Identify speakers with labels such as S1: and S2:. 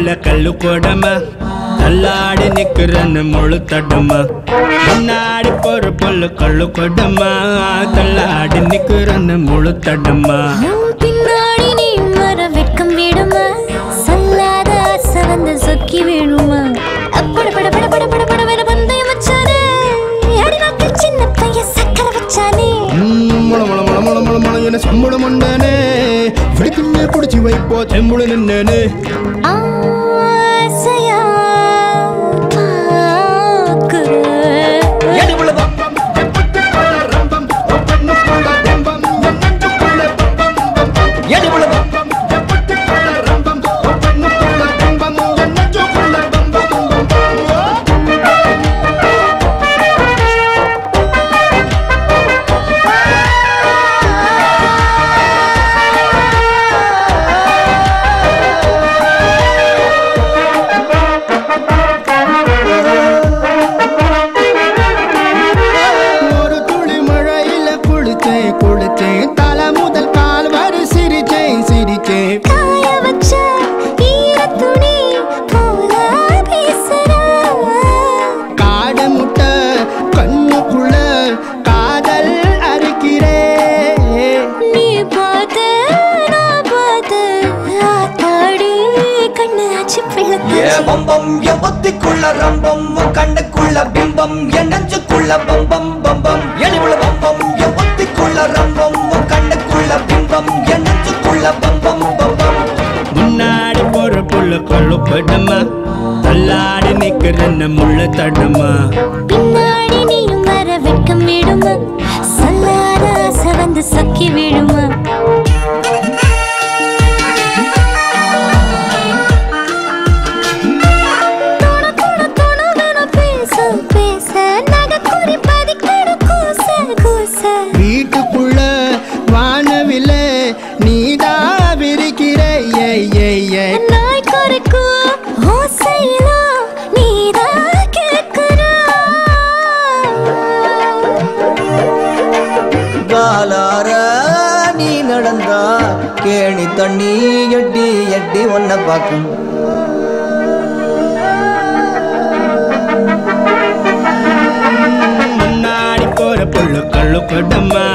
S1: நெஞ்சுக்குள்ள கல்லு கொடமா தள்ளாடி நிக்கிறன்னு முழு தடுமா முன்னாடி போற பொல்லு கல்லு கொடமா தள்ளாடி நிக்கிறன்னு முழு தடுமா
S2: பின்னாடி நீ வர வெட்கம் வேணுமா சல்லாத ஆசை வந்து சொக்கி வேணுமா அப்பட பட பட பட பட பட வர பந்தய மச்சானே அடி நாக்கில் சின்ன பைய சக்கர வச்சானே
S1: முள முள முள முள முள முள என்ன சம்பளம் மண்டானே பிடிக்குமே பிடிச்சி வைப்போ செம்புள நின்னே
S2: ஆசையா பாக்குற
S3: பம்பம் என் புத்திக்குள்ள ரம்பம் கண்ணுக்குள்ள பிம்பம் என் நெஞ்சுக்குள்ள பம்பம் பம்பம் எலிவுள்ள பம்பம் என் புத்திக்குள்ள ரம்பம் கண்ணுக்குள்ள பிம்பம் என் நெஞ்சுக்குள்ள பம்பம் பம்பம்
S1: முன்னாடி போற புள்ள கொள்ளு கொடமா தள்ளாடி நிக்கிறன்னு முள்ள தடுமா
S2: பின்னாடி நீயும் வர வெட்கம் வேணுமா சொல்லாத ஆசை வந்து சொக்கி வேணுமா
S1: வீட்டுக்குள்ள வானவில்ல நீதா விரிக்கிற
S2: நாய் குறைக்கும் ஓசையிலோ நீதா கேட்கிற
S3: காலார நீ நடந்தா கேணி தண்ணி எட்டி எட்டி ஒன்ன பாக்கும்
S1: முன்னாடி போற புள்ள கல்லு கொடமா